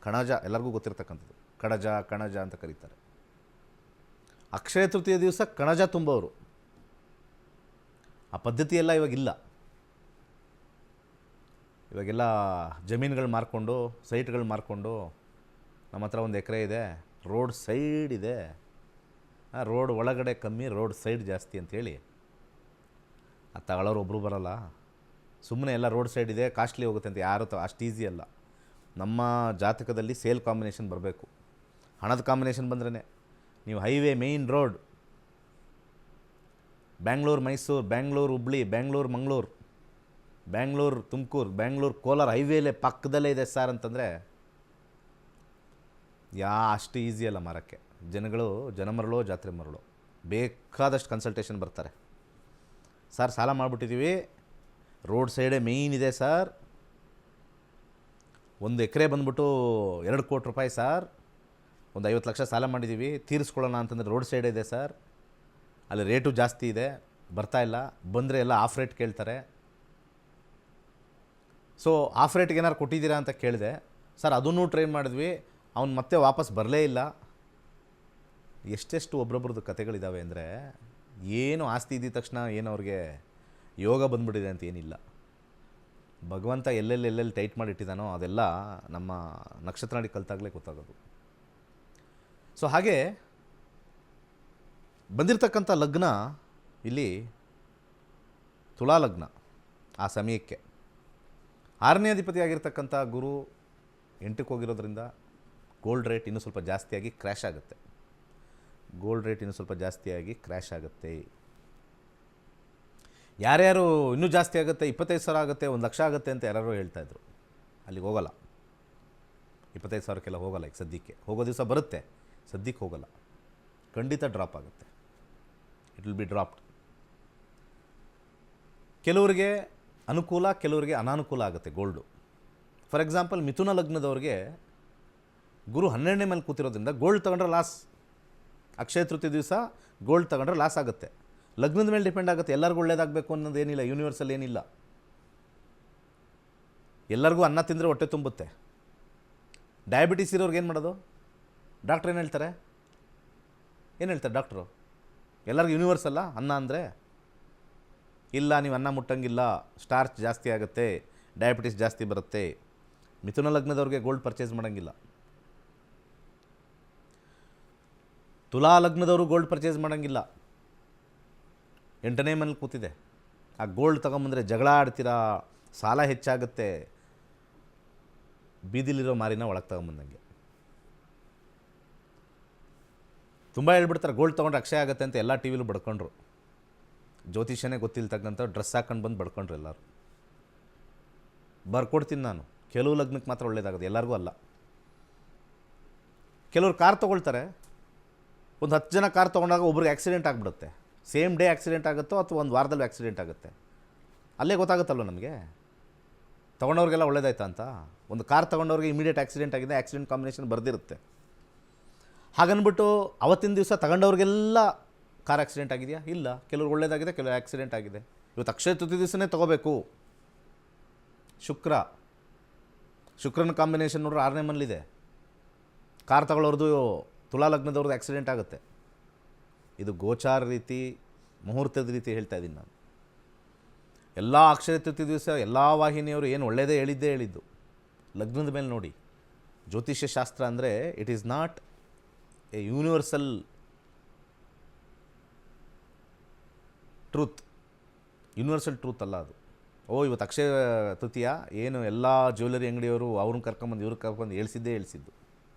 ಕಣಜ ಎಲ್ಲರಿಗೂ ಗೊತ್ತಿರ್ತಕ್ಕಂಥದ್ದು. ಕಣಜ ಅಂತ ಕರೀತಾರೆ. ಅಕ್ಷಯ ತೃತೀಯ ದಿವಸ ಕಣಜ ತುಂಬೋರು. ಆ ಪದ್ಧತಿಯೆಲ್ಲ ಇವಾಗಿಲ್ಲ. ಇವಾಗೆಲ್ಲ ಜಮೀನುಗಳು ಮಾರ್ಕೊಂಡು, ಸೈಟ್ಗಳು ಮಾರ್ಕೊಂಡು, ನಮ್ಮ ಹತ್ರ 1 ಎಕರೆ ಇದೆ, ರೋಡ್ ಸೈಡ್ ಇದೆ, ರೋಡ್ ಒಳಗಡೆ ಕಮ್ಮಿ, ರೋಡ್ ಸೈಡ್ ಜಾಸ್ತಿ ಅಂಥೇಳಿ ಅದು ತಗೊಳ್ಳೋರು ಒಬ್ಬರು ಬರೋಲ್ಲ. ಸುಮ್ಮನೆ ಎಲ್ಲ ರೋಡ್ ಸೈಡ್ ಇದೆ, ಕಾಸ್ಟ್ಲಿ ಹೋಗುತ್ತೆ ಅಂತ ಯಾರು ಅಷ್ಟು ಈಸಿ ಅಲ್ಲ. ನಮ್ಮ ಜಾತಕದಲ್ಲಿ ಸೇಲ್ ಕಾಂಬಿನೇಷನ್ ಬರಬೇಕು. ಹಣದ ಕಾಂಬಿನೇಷನ್ ಬಂದ್ರೇ ನೀವು highway main road, Bangalore Mysuru, Bangalore Hubli, Bangalore Mangaluru, Bangalore Tumakuru, Bangalore Kolar ಹೈವೇಲೇ ಪಕ್ಕದಲ್ಲೇ ಇದೆ ಸರ್ ಅಂತಂದರೆ ಅಷ್ಟು ಈಸಿ ಅಲ್ಲ ಮಾರೋಕ್ಕೆ. ಜನ ಮರಳೋ ಜಾತ್ರೆ ಮರಳೋ ಬೇಕಾದಷ್ಟು ಕನ್ಸಲ್ಟೇಷನ್ ಬರ್ತಾರೆ. ಸರ್ ಸಾಲ ಮಾಡಿಬಿಟ್ಟಿದ್ದೀವಿ, ರೋಡ್ ಸೈಡೇ ಮೇಯ್ನ್ ಇದೆ ಸರ್, 1 ಎಕರೆ ಬಂದ್ಬಿಟ್ಟು 2 ಕೋಟಿ ರೂಪಾಯಿ ಸರ್, ಒಂದು 50 ಲಕ್ಷ ಸಾಲ ಮಾಡಿದ್ದೀವಿ, ತೀರಿಸ್ಕೊಳ್ಳೋಣ ಅಂತಂದರೆ ರೋಡ್ ಸೈಡ್ ಇದೆ ಸರ್, ಅಲ್ಲಿ ರೇಟು ಜಾಸ್ತಿ ಇದೆ, ಬರ್ತಾಯಿಲ್ಲ, ಬಂದರೆ ಎಲ್ಲ ಆಫ್ ರೇಟ್ ಕೇಳ್ತಾರೆ. ಸೊ ಆಫ್ ರೇಟ್ಗೆ ಏನಾರು ಕೊಟ್ಟಿದ್ದೀರಾ ಅಂತ ಕೇಳಿದೆ. ಸರ್ ಅದನ್ನೂ ಟ್ರೈ ಮಾಡಿದ್ವಿ, ಅವ್ನು ಮತ್ತೆ ವಾಪಸ್ ಬರಲೇ ಇಲ್ಲ. ಎಷ್ಟೆಷ್ಟು ಒಬ್ರೊಬ್ರದ್ದು ಕತೆಗಳಿದ್ದಾವೆ ಅಂದರೆ, ಏನು ಆಸ್ತಿ ಇದ್ದ ತಕ್ಷಣ ಏನು ಅವ್ರಿಗೆ ಯೋಗ ಬಂದ್ಬಿಟ್ಟಿದೆ ಅಂತ ಏನಿಲ್ಲ. ಭಗವಂತ ಎಲ್ಲೆಲ್ಲಿ ಟೈಟ್ ಮಾಡಿ ಇಟ್ಟಿದ್ದಾನೋ ಅದೆಲ್ಲ ನಮ್ಮ ನಕ್ಷತ್ರ ನಾಡಿ ಕಲ್ತಾಗಲೇ ಗೊತ್ತಾಗೋದು. ಸೊ ಹಾಗೆ ಬಂದಿರತಕ್ಕಂಥ ಲಗ್ನ ಇಲ್ಲಿ ತುಲಾ ಲಗ್ನ. ಆ ಸಮಯಕ್ಕೆ 6ನೇ ಅಧಿಪತಿ ಆಗಿರ್ತಕ್ಕಂಥ ಗುರು 8ಕ್ಕೆ ಹೋಗಿರೋದ್ರಿಂದ ಗೋಲ್ಡ್ ರೇಟ್ ಇನ್ನೂ ಸ್ವಲ್ಪ ಜಾಸ್ತಿಯಾಗಿ ಕ್ರ್ಯಾಶ್ ಆಗುತ್ತೆ. ಯಾರ್ಯಾರು ಇನ್ನೂ ಜಾಸ್ತಿ ಆಗುತ್ತೆ, 25,000 ಆಗುತ್ತೆ, 1 ಲಕ್ಷ ಆಗುತ್ತೆ ಅಂತ ಯಾರು ಹೇಳ್ತಾಯಿದ್ರು. ಅಲ್ಲಿಗೆ ಹೋಗಲ್ಲ, 25,000ಕ್ಕೆಲ್ಲ ಹೋಗಲ್ಲ. ಈಗ ಸದ್ಯಕ್ಕೆ ಹೋಗೋ ದಿವಸ ಬರುತ್ತೆ, ಸದ್ಯಕ್ಕೆ ಹೋಗಲ್ಲ, ಖಂಡಿತ ಡ್ರಾಪ್ ಆಗುತ್ತೆ. It will be dropped. ಕೆಲವರಿಗೆ ಅನುಕೂಲ, ಕೆಲವರಿಗೆ ಅನಾನುಕೂಲ ಆಗುತ್ತೆ ಗೋಲ್ಡು. ಫಾರ್ ಎಕ್ಸಾಂಪಲ್ ಮಿಥುನ ಲಗ್ನದವ್ರಿಗೆ ಗುರು 12ನೇ ಮೇಲೆ ಕೂತಿರೋದ್ರಿಂದ ಗೋಲ್ಡ್ ತಗೊಂಡ್ರೆ ಲಾಸ್. ಅಕ್ಷಯ ತೃತೀಯ ದಿವಸ ಗೋಲ್ಡ್ ತಗೊಂಡ್ರೆ ಲಾಸ್ ಆಗುತ್ತೆ. ಲಗ್ನದ ಮೇಲೆ ಡಿಪೆಂಡ್ ಆಗುತ್ತೆ. ಎಲ್ಲರಿಗೂ ಒಳ್ಳೇದಾಗಬೇಕು ಅನ್ನೋದು ಏನಿಲ್ಲ, ಯೂನಿವರ್ಸಲ್ ಏನಿಲ್ಲ. ಎಲ್ಲರಿಗೂ ಅನ್ನ ತಿಂದರೆ ಹೊಟ್ಟೆ ತುಂಬುತ್ತೆ. ಡಯಾಬಿಟೀಸ್ ಇರೋರ್ಗೆ ಏನು ಮಾಡೋದು? ಡಾಕ್ಟ್ರ್ ಏನು ಹೇಳ್ತಾರೆ ಡಾಕ್ಟ್ರು? ಎಲ್ಲರಿಗೂ ಯೂನಿವರ್ಸಲ್ಲ ಅನ್ನ ಅಂದರೆ? ಇಲ್ಲ, ನೀವು ಅನ್ನ ಮುಟ್ಟಂಗಿಲ್ಲ, ಸ್ಟಾರ್ಚ್ ಜಾಸ್ತಿ ಆಗುತ್ತೆ, ಡಯಾಬಿಟಿಸ್ ಜಾಸ್ತಿ ಬರುತ್ತೆ. ಮಿಥುನ ಲಗ್ನದವ್ರಿಗೆ ಗೋಲ್ಡ್ ಪರ್ಚೇಸ್ ಮಾಡೋಂಗಿಲ್ಲ. ತುಲಾ ಲಗ್ನದವರು ಗೋಲ್ಡ್ ಪರ್ಚೇಸ್ ಮಾಡೋಂಗಿಲ್ಲ. 8ನೇ ಮನೇಲಿ ಕೂತಿದೆ. ಆ ಗೋಲ್ಡ್ ತೊಗೊಂಬಂದರೆ ಜಗಳ ಆಡ್ತೀರಾ, ಸಾಲ ಹೆಚ್ಚಾಗುತ್ತೆ, ಬೀದಿಲಿರೋ ಮಾರಿನ ಒಳಗೆ ತೊಗೊಂಬಂದಂಗೆ. ತುಂಬ ಹೇಳ್ಬಿಡ್ತಾರೆ ಗೋಲ್ಡ್ ತೊಗೊಂಡ್ರೆ ಅಕ್ಷಯ ಆಗುತ್ತೆ ಅಂತ. ಎಲ್ಲ ಟಿ ವಿಲೂ ಬಡ್ಕೊಂಡ್ರು. ಜ್ಯೋತಿಷ್ಯನೇ ಗೊತ್ತಿಲ್ತಕ್ಕಂಥ ಡ್ರೆಸ್ ಹಾಕೊಂಡು ಬಂದು ಬಡ್ಕೊಂಡ್ರು ಎಲ್ಲರೂ. ಬರ್ಕೊಡ್ತೀನಿ ನಾನು. ಕೆಲವು ಲಗ್ನಕ್ಕೆ ಮಾತ್ರ ಒಳ್ಳೇದಾಗುತ್ತೆ, ಎಲ್ಲರಿಗೂ ಅಲ್ಲ. ಕೆಲವರು ಕಾರ್ ತೊಗೊಳ್ತಾರೆ. ಒಂದು 10 ಜನ ಕಾರ್ ತೊಗೊಂಡಾಗ ಒಬ್ರಿಗೆ ಆಕ್ಸಿಡೆಂಟ್ ಆಗಿಬಿಡುತ್ತೆ. ಸೇಮ್ ಡೇ ಆಕ್ಸಿಡೆಂಟ್ ಆಗುತ್ತೋ ಅಥವಾ ಒಂದು ವಾರದಲ್ಲಿ ಆಕ್ಸಿಡೆಂಟ್ ಆಗುತ್ತೆ. ಅಲ್ಲೇ ಗೊತ್ತಾಗುತ್ತಲ್ವ ನಮಗೆ ತೊಗೊಂಡವ್ರಿಗೆಲ್ಲ ಒಳ್ಳೇದಾಯ್ತಾ ಅಂತ. ಒಂದು ಕಾರ್ ತೊಗೊಂಡವ್ರಿಗೆ ಇಮಿಡಿಯೇಟ್ ಆಕ್ಸಿಡೆಂಟ್ ಆಗಿದೆ, ಆಕ್ಸಿಡೆಂಟ್ ಕಾಂಬಿನೇಷನ್ ಬರೆದಿರುತ್ತೆ. ಹಾಗನ್ಬಿಟ್ಟು ಅವತ್ತಿನ ದಿವಸ ತಗೊಂಡವ್ರಿಗೆಲ್ಲ ಕಾರ್ ಆಕ್ಸಿಡೆಂಟ್ ಆಗಿದೆಯಾ? ಇಲ್ಲ. ಕೆಲವ್ರಿಗೆ ಒಳ್ಳೇದಾಗಿದೆ, ಕೆಲವು ಆಕ್ಸಿಡೆಂಟ್ ಆಗಿದೆ. ಇವತ್ತು ಅಕ್ಷಯ ತೃತೀಯ ದಿವಸನೇ ತೊಗೋಬೇಕು. ಶುಕ್ರನ ಕಾಂಬಿನೇಷನ್ ನೋಡ್ರೆ 6ನೇ ಮನೇಲಿದೆ. ಕಾರ್ ತಗೊಳ್ಳೋರ್ದು ತುಲಾ ಲಗ್ನದವ್ರದ್ದು ಆಕ್ಸಿಡೆಂಟ್ ಆಗುತ್ತೆ. ಇದು ಗೋಚಾರ ರೀತಿ, ಮುಹೂರ್ತದ ರೀತಿ ಹೇಳ್ತಾ ಇದ್ದೀನಿ ನಾನು. ಎಲ್ಲ ಅಕ್ಷಯ ತೃತೀಯ ದಿವಸ ಎಲ್ಲ ವಾಹಿನಿಯವರು ಏನು ಒಳ್ಳೆಯದೇ ಹೇಳಿದ್ದು. ಲಗ್ನದ ಮೇಲೆ ನೋಡಿ. ಜ್ಯೋತಿಷ್ಯ ಶಾಸ್ತ್ರ ಅಂದರೆ it is not A universal truth ಅಲ್ಲ ಅದು. ಇವತ್ತು ಅಕ್ಷಯ ತೃತೀಯ ಏನು ಎಲ್ಲ ಜ್ಯುವೆಲರಿ ಅಂಗಡಿಯವರು ಅವ್ರನ್ನ ಕರ್ಕೊಂಬಂದು ಇವ್ರಿಗೆ ಕರ್ಕೊಂಡು ಹೇಳ್ಸಿದ್ದು.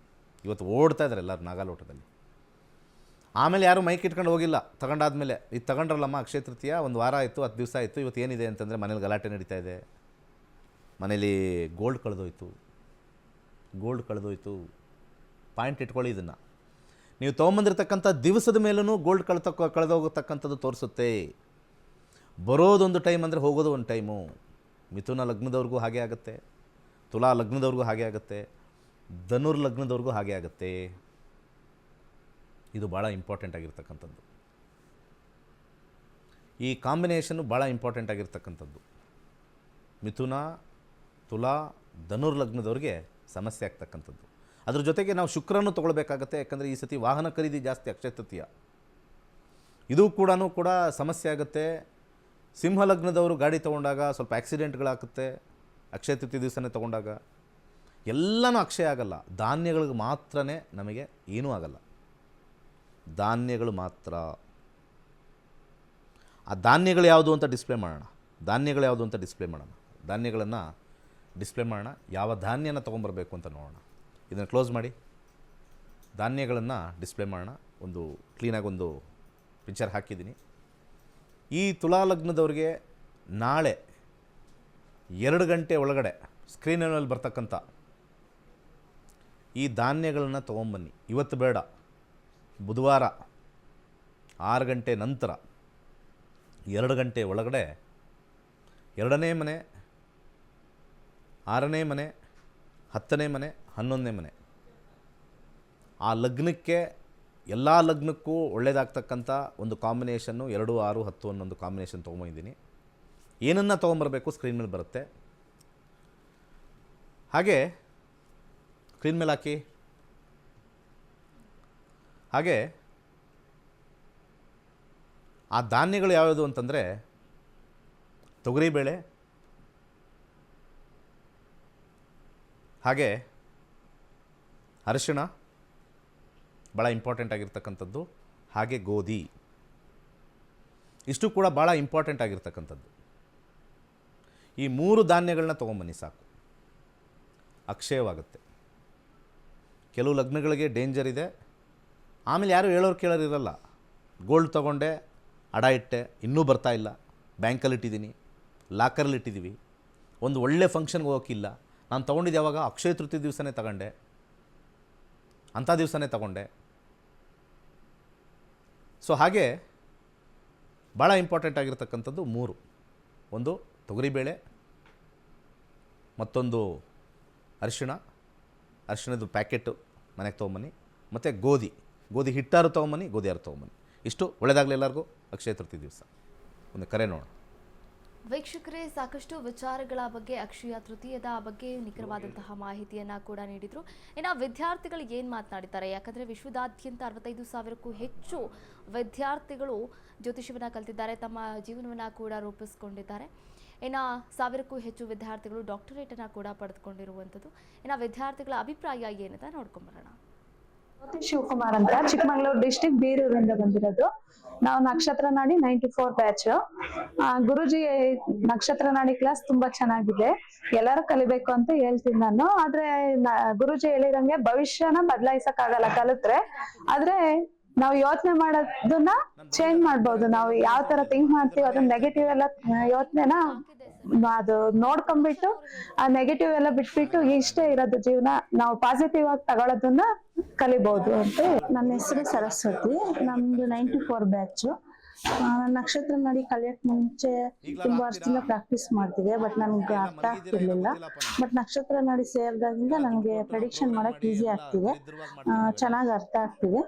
ಇವತ್ತು ಓಡ್ತಾ ಇದ್ದಾರೆ ಎಲ್ಲರೂ ನಾಗಾಲೋಟದಲ್ಲಿ. ಆಮೇಲೆ ಯಾರೂ ಮೈಕ್ ಇಟ್ಕೊಂಡು ಹೋಗಿಲ್ಲ ತಗೊಂಡಾದ್ಮೇಲೆ. ಇದು ತಗೊಂಡ್ರಲ್ಲಮ್ಮ ಅಕ್ಷಯ ತೃತೀಯ, ಒಂದು ವಾರ ಆಯಿತು, 10 ದಿವಸ ಆಯಿತು, ಇವತ್ತು ಏನಿದೆ ಅಂತಂದರೆ ಮನೇಲಿ ಗಲಾಟೆ ನಡೀತಾ ಇದೆ, ಮನೇಲಿ ಗೋಲ್ಡ್ ಕಳೆದೋಯ್ತು. ಪಾಯಿಂಟ್ ಇಟ್ಕೊಳ್ಳಿ ಇದನ್ನು. ನೀವು ತೊಗೊಂಬಂದಿರ್ತಕ್ಕಂಥ ದಿವಸದ ಮೇಲೂ ಗೋಲ್ಡ್ ಕಳೆದೋಗತಕ್ಕಂಥದ್ದು ತೋರಿಸುತ್ತೆ. ಬರೋದೊಂದು ಟೈಮ್ ಅಂದರೆ ಹೋಗೋದು ಒಂದು ಟೈಮು. ಮಿಥುನ ಲಗ್ನದವ್ರಿಗೂ ಹಾಗೆ ಆಗುತ್ತೆ, ತುಲಾ ಲಗ್ನದವ್ರಿಗೂ ಹಾಗೆ ಆಗುತ್ತೆ, ಧನುರ್ ಲಗ್ನದವ್ರಿಗೂ ಹಾಗೆ ಆಗುತ್ತೆ. ಇದು ಭಾಳ ಇಂಪಾರ್ಟೆಂಟ್ ಆಗಿರ್ತಕ್ಕಂಥದ್ದು. ಈ ಕಾಂಬಿನೇಷನ್ನು ಭಾಳ ಇಂಪಾರ್ಟೆಂಟ್ ಆಗಿರ್ತಕ್ಕಂಥದ್ದು. ಮಿಥುನ, ತುಲಾ, ಧನುರ್ ಲಗ್ನದವ್ರಿಗೆ ಸಮಸ್ಯೆ ಆಗ್ತಕ್ಕಂಥದ್ದು. ಅದ್ರ ಜೊತೆಗೆ ನಾವು ಶುಕ್ರನ್ನು ತೊಗೊಳ್ಬೇಕಾಗತ್ತೆ. ಯಾಕಂದರೆ ಈ ಸತಿ ವಾಹನ ಖರೀದಿ ಜಾಸ್ತಿ ಅಕ್ಷಯ ತೃತೀಯ. ಇದು ಕೂಡ ಸಮಸ್ಯೆ ಆಗುತ್ತೆ. ಸಿಂಹ ಲಗ್ನದವರು ಗಾಡಿ ತೊಗೊಂಡಾಗ ಸ್ವಲ್ಪ ಆಕ್ಸಿಡೆಂಟ್ಗಳಾಗುತ್ತೆ. ಅಕ್ಷಯ ತೃತೀಯ ದಿವಸನೇ ತೊಗೊಂಡಾಗ ಎಲ್ಲನೂ ಅಕ್ಷಯ ಆಗಲ್ಲ. ಧಾನ್ಯಗಳಿಗೆ ಮಾತ್ರ ನಮಗೆ ಏನೂ ಆಗಲ್ಲ. ಧಾನ್ಯಗಳು ಮಾತ್ರ. ಆ ಧಾನ್ಯಗಳು ಯಾವುದು ಅಂತ ಡಿಸ್ಪ್ಲೇ ಮಾಡೋಣ. ಧಾನ್ಯಗಳನ್ನು ಡಿಸ್ಪ್ಲೇ ಮಾಡೋಣ. ಯಾವ ಧಾನ್ಯನ ತೊಗೊಂಬರ್ಬೇಕು ಅಂತ ನೋಡೋಣ. ಇದನ್ನು ಕ್ಲೋಸ್ ಮಾಡಿ. ಧಾನ್ಯಗಳನ್ನು ಡಿಸ್ಪ್ಲೇ ಮಾಡೋಣ. ಒಂದು ಕ್ಲೀನಾಗಿ ಒಂದು ಪಿಕ್ಚರ್ ಹಾಕಿದ್ದೀನಿ. ಈ ತುಲಾ ಲಗ್ನದವ್ರಿಗೆ ನಾಳೆ 2 ಗಂಟೆ ಒಳಗಡೆ ಸ್ಕ್ರೀನಲ್ಲಿ ಬರ್ತಕ್ಕಂಥ ಈ ಧಾನ್ಯಗಳನ್ನು ತೊಗೊಂಬನ್ನಿ. ಇವತ್ತು ಬೇಡ, ಬುಧವಾರ 6 ಗಂಟೆ ನಂತರ 2 ಗಂಟೆ ಒಳಗಡೆ 2ನೇ ಮನೆ, 6ನೇ ಮನೆ, 10ನೇ ಮನೆ, 11ನೇ ಮನೆ, ಆ ಲಗ್ನಕ್ಕೆ ಎಲ್ಲ ಲಗ್ನಕ್ಕೂ ಒಳ್ಳೆಯದಾಗ್ತಕ್ಕಂಥ ಒಂದು ಕಾಂಬಿನೇಷನ್ನು 2, 6, 10 ಅನ್ನೊಂದು ಕಾಂಬಿನೇಷನ್ ತೊಗೊಂಬಂದಿದ್ದೀನಿ. ಏನನ್ನು ತೊಗೊಂಬರಬೇಕು ಸ್ಕ್ರೀನ್ ಮೇಲೆ ಬರುತ್ತೆ. ಹಾಗೆ ಸ್ಕ್ರೀನ್ ಮೇಲೆ ಹಾಕಿ. ಹಾಗೆ ಆ ಧಾನ್ಯಗಳು ಯಾವ್ಯಾವುದು ಅಂತಂದರೆ ತೊಗರಿಬೇಳೆ, ಹಾಗೆ ಅರಿಶಿಣ ಭಾಳ ಇಂಪಾರ್ಟೆಂಟ್ ಆಗಿರ್ತಕ್ಕಂಥದ್ದು, ಹಾಗೆ ಗೋಧಿ. ಇಷ್ಟು ಕೂಡ ಭಾಳ ಇಂಪಾರ್ಟೆಂಟ್ ಆಗಿರ್ತಕ್ಕಂಥದ್ದು. ಈ 3 ಧಾನ್ಯಗಳನ್ನ ತೊಗೊಂಬನ್ನಿ ಸಾಕು, ಅಕ್ಷಯವಾಗುತ್ತೆ. ಕೆಲವು ಲಗ್ನಗಳಿಗೆ ಡೇಂಜರ್ ಇದೆ. ಆಮೇಲೆ ಯಾರು ಹೇಳೋರು ಕೇಳೋರು ಇರಲ್ಲ. ಗೋಲ್ಡ್ ತೊಗೊಂಡೆ, ಅಡ ಇಟ್ಟೆ, ಇನ್ನೂ ಬರ್ತಾ ಇಲ್ಲ, ಬ್ಯಾಂಕಲ್ಲಿ ಇಟ್ಟಿದ್ದೀನಿ, ಲಾಕರಲ್ಲಿ ಇಟ್ಟಿದ್ದೀವಿ, ಒಂದು ಒಳ್ಳೆ ಫಂಕ್ಷನ್ಗೆ ಹೋಗೋಕ್ಕಿಲ್ಲ. ನಾನು ತೊಗೊಂಡಿದ್ದು ಯಾವಾಗ ಅಕ್ಷಯ ತೃತೀಯ ದಿವಸನೇ ತಗೊಂಡೆ, ಅಂಥ ದಿವಸನೇ ತಗೊಂಡೆ. ಸೊ ಹಾಗೆ ಭಾಳ ಇಂಪಾರ್ಟೆಂಟ್ ಆಗಿರ್ತಕ್ಕಂಥದ್ದು 3. ಒಂದು ತೊಗರಿಬೇಳೆ, ಮತ್ತೊಂದು ಅರಿಶಿಣದ ಪ್ಯಾಕೆಟು ಮನೆಗೆ ತೊಗೊಂಬನ್ನಿ, ಮತ್ತು ಗೋಧಿ ಹಿಟ್ಟಾರು ತೊಗೊಂಬನ್ನಿ, ಗೋಧಿ ಯಾರು ತೊಗೊಂಬನ್ನಿ. ಇಷ್ಟು ಒಳ್ಳೆಯದಾಗಲಿ ಎಲ್ಲರಿಗೂ. ಅಕ್ಷಯ ತೃತೀಯ ದಿವಸ ಒಂದು ಕರೆ ನೋಡೋಣ. ವೀಕ್ಷಕರೇ, ಸಾಕಷ್ಟು ವಿಚಾರಗಳ ಬಗ್ಗೆ, ಅಕ್ಷಯ ತೃತೀಯದ ಬಗ್ಗೆ ನಿಖರವಾದಂತಹ ಮಾಹಿತಿಯನ್ನು ಕೂಡ ನೀಡಿದರು. ಇನ್ನು ವಿದ್ಯಾರ್ಥಿಗಳು ಏನು ಮಾತನಾಡಿದ್ದಾರೆ, ಯಾಕಂದರೆ ವಿಶ್ವದಾದ್ಯಂತ 65,000ಕ್ಕೂ ಹೆಚ್ಚು ವಿದ್ಯಾರ್ಥಿಗಳು ಜ್ಯೋತಿಷ್ಯವನ್ನು ಕಲಿತಿದ್ದಾರೆ, ತಮ್ಮ ಜೀವನವನ್ನು ಕೂಡ ರೂಪಿಸ್ಕೊಂಡಿದ್ದಾರೆ. ಇನ್ನು 1000ಕ್ಕೂ ಹೆಚ್ಚು ವಿದ್ಯಾರ್ಥಿಗಳು ಡಾಕ್ಟರೇಟನ್ನು ಕೂಡ ಪಡೆದುಕೊಂಡಿರುವಂಥದ್ದು. ಇನ್ನು ವಿದ್ಯಾರ್ಥಿಗಳ ಅಭಿಪ್ರಾಯ ಏನಂತ ನೋಡ್ಕೊಂಬರೋಣ. ಶಿವಕುಮಾರ್ ಅಂತ ಚಿಕ್ಕಮಗಳೂರು ಡಿಸ್ಟಿಕ್ ಬೀರೂರಿಂದ ಬಂದಿರೋದು. ನಾವು ನಕ್ಷತ್ರ ನಾಡಿ 94 ಬ್ಯಾಚ್. ಗುರುಜಿ ನಕ್ಷತ್ರ ನಾಡಿ ಕ್ಲಾಸ್ ತುಂಬಾ ಚೆನ್ನಾಗಿದೆ, ಎಲ್ಲರೂ ಕಲಿಬೇಕು ಅಂತ ಹೇಳ್ತೀನಿ ನಾನು. ಆದ್ರೆ ಗುರುಜಿ ಹೇಳಿದಂಗೆ ಭವಿಷ್ಯನ ಬದಲಾಯಿಸಕ್ ಆಗಲ್ಲ ಕಲಿತ್ರೆ, ಆದ್ರೆ ನಾವು ಯೋಚನೆ ಮಾಡೋದನ್ನ ಚೇಂಜ್ ಮಾಡ್ಬೋದು. ನಾವು ಯಾವ ತರ ಥಿಂಕ್ ಮಾಡ್ತೀವಿ ಅದನ್ನ ನೆಗೆಟಿವ್ ಎಲ್ಲ ಯೋಚನೆನ ಅದು ನೋಡ್ಕೊಂಡ್ಬಿಟ್ಟು ಆ ನೆಗೆಟಿವ್ ಎಲ್ಲ ಬಿಟ್ಬಿಟ್ಟು ಇಷ್ಟೇ ಇರೋದು ಜೀವನ, ನಾವು ಪಾಸಿಟಿವ್ ಆಗಿ ತಗೊಳ್ಳೋದನ್ನ ಕಲಿಬಹುದು ಅಂತ. ನನ್ನ ಹೆಸರು ಸರಸ್ವತಿ, ನಮ್ದು 94 ಬ್ಯಾಚ್. ನಕ್ಷತ್ರ ಮಾಡಿ ಕಲಿಯಕ್ ಮುಂಚೆ ತುಂಬಾ ವರ್ಷದಿಂದ ಪ್ರಾಕ್ಟೀಸ್ ಮಾಡ್ತಿದ್ದೆ, ಬಟ್ ನನ್ಗೆ ಅರ್ಥ ಆಗ್ತಿರ್ಲಿಲ್ಲ. ಬಟ್ ನಕ್ಷತ್ರ ನಾಡಿ ಸೇರಿದಾಗಿಂದ ನನಗೆ ಪ್ರೆಡಿಕ್ಷನ್ ಮಾಡಕ್ ಈಸಿ ಆಗ್ತಿದೆ, ಚೆನ್ನಾಗಿ ಅರ್ಥ ಆಗ್ತಿದೆ.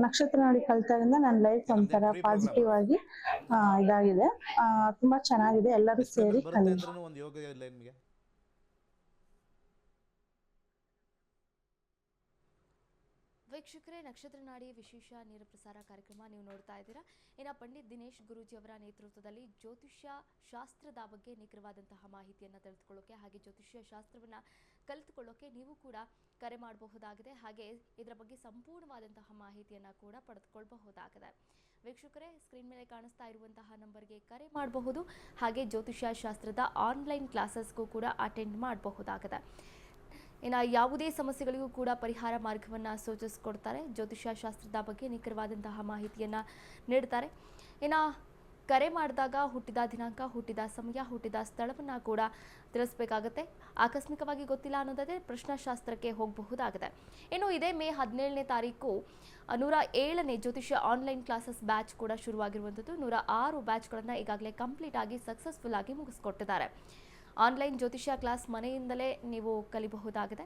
ನಕ್ಷತ್ರ ನಾಡಿ ಕಲಿತಾಗಿಂದ ನನ್ನ ಲೈಫ್ ಒಂಥರ ಪಾಸಿಟಿವ್ ಆಗಿ ಇದಾಗಿದೆ, ತುಂಬಾ ಚೆನ್ನಾಗಿದೆ. ಎಲ್ಲರೂ ಸೇರಿ ಕಲಿ. ಒಂದು ಯೋಗ ಇಲ್ಲ ನಿಮಗೆ? ವೀಕ್ಷಕರೇ, ನಕ್ಷತ್ರ ನಾಡಿ ವಿಶೇಷ ನೇರ ಪ್ರಸಾರ ಕಾರ್ಯಕ್ರಮ ನೀವು ನೋಡ್ತಾ ಇದ್ದೀರಾ. ಇನ್ನು ಪಂಡಿತ್ ದಿನೇಶ್ ಗುರೂಜಿ ಅವರ ನೇತೃತ್ವದಲ್ಲಿ ಜ್ಯೋತಿಷ್ಯ ಶಾಸ್ತ್ರದ ಬಗ್ಗೆ ನಿಖರವಾದಂತಹ ಮಾಹಿತಿಯನ್ನು ತಿಳಿದುಕೊಳ್ಳೋಕೆ ಹಾಗೆ ಜ್ಯೋತಿಷ್ಯ ಶಾಸ್ತ್ರವನ್ನು ಕಲಿತುಕೊಳ್ಳೋಕೆ ನೀವು ಕೂಡ ಕರೆ ಮಾಡಬಹುದಾಗಿದೆ. ಹಾಗೆ ಇದರ ಬಗ್ಗೆ ಸಂಪೂರ್ಣವಾದಂತಹ ಮಾಹಿತಿಯನ್ನು ಕೂಡ ಪಡೆದುಕೊಳ್ಳಬಹುದಾಗಿದೆ. ವೀಕ್ಷಕರೇ, ಸ್ಕ್ರೀನ್ ಮೇಲೆ ಕಾಣಿಸ್ತಾ ಇರುವಂತಹ ನಂಬರ್ಗೆ ಕರೆ ಮಾಡಬಹುದು. ಹಾಗೆ ಜ್ಯೋತಿಷ್ಯ ಶಾಸ್ತ್ರದ ಆನ್ಲೈನ್ ಕ್ಲಾಸಸ್ಗೂ ಕೂಡ ಅಟೆಂಡ್ ಮಾಡಬಹುದಾಗಿದೆ. ಇನ್ನು ಯಾವುದೇ ಸಮಸ್ಯೆಗಳಿಗೂ ಕೂಡ ಪರಿಹಾರ ಮಾರ್ಗವನ್ನು ಸೂಚಿಸಿಕೊಡ್ತಾರೆ. ಜ್ಯೋತಿಷ್ಯ ಶಾಸ್ತ್ರದ ಬಗ್ಗೆ ನಿಖರವಾದಂತಹ ಮಾಹಿತಿಯನ್ನು ನೀಡ್ತಾರೆ. ಇನ್ನು ಕರೆ ಮಾಡಿದಾಗ ಹುಟ್ಟಿದ ದಿನಾಂಕ, ಹುಟ್ಟಿದ ಸಮಯ, ಹುಟ್ಟಿದ ಸ್ಥಳವನ್ನು ಕೂಡ ತಿಳಿಸಬೇಕಾಗುತ್ತೆ. ಆಕಸ್ಮಿಕವಾಗಿ ಗೊತ್ತಿಲ್ಲ ಅನ್ನೋದಾದರೆ ಪ್ರಶ್ನಾಶಾಸ್ತ್ರಕ್ಕೆ ಹೋಗಬಹುದಾಗಿದೆ. ಇನ್ನು ಇದೇ ಮೇ 17ನೇ ತಾರೀಕು 107ನೇ ಜ್ಯೋತಿಷ್ಯ ಆನ್ಲೈನ್ ಕ್ಲಾಸಸ್ ಬ್ಯಾಚ್ ಕೂಡ ಶುರುವಾಗಿರುವಂಥದ್ದು. 106 ಬ್ಯಾಚ್ಗಳನ್ನು ಈಗಾಗಲೇ ಕಂಪ್ಲೀಟ್ ಆಗಿ ಸಕ್ಸಸ್ಫುಲ್ ಆಗಿ ಮುಗಿಸ್ಕೊಟ್ಟಿದ್ದಾರೆ. ಆನ್ಲೈನ್ ಜ್ಯೋತಿಷ್ಯ ಕ್ಲಾಸ್ ಮನೆಯಿಂದಲೇ ನೀವು ಕಲಿಬಹುದಾಗಿದೆ.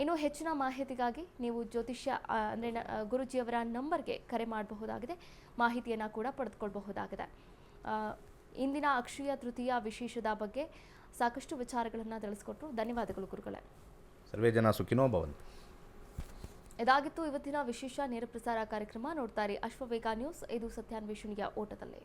ಇನ್ನು ಹೆಚ್ಚಿನ ಮಾಹಿತಿಗಾಗಿ ನೀವು ಜ್ಯೋತಿಷ್ಯ ಅಂದರೆ ಗುರುಜಿಯವರ ನಂಬರ್ಗೆ ಕರೆ ಮಾಡಬಹುದಾಗಿದೆ, ಮಾಹಿತಿಯನ್ನು ಕೂಡ ಪಡೆದುಕೊಳ್ಳಬಹುದಾಗಿದೆ. ಇಂದಿನ ಅಕ್ಷಯ ತೃತೀಯ ವಿಶೇಷದ ಬಗ್ಗೆ ಸಾಕಷ್ಟು ವಿಚಾರಗಳನ್ನು ತಿಳಿಸ್ಕೊಟ್ರು. ಧನ್ಯವಾದಗಳು ಗುರುಗಳೇ. ಸರ್ವೇ ಜನ ಸುಖಿನೋ ಭವಂತು. ಇದಾಗಿತ್ತು ಇವತ್ತಿನ ವಿಶೇಷ ನೇರ ಪ್ರಸಾರ ಕಾರ್ಯಕ್ರಮ. ನೋಡ್ತಾ ಇರಿ ಅಶ್ವವೇಗ ನ್ಯೂಸ್, ಇದು ಸತ್ಯಾನ್ವೇಷಣೆಯ ಓಟದಲ್ಲಿ.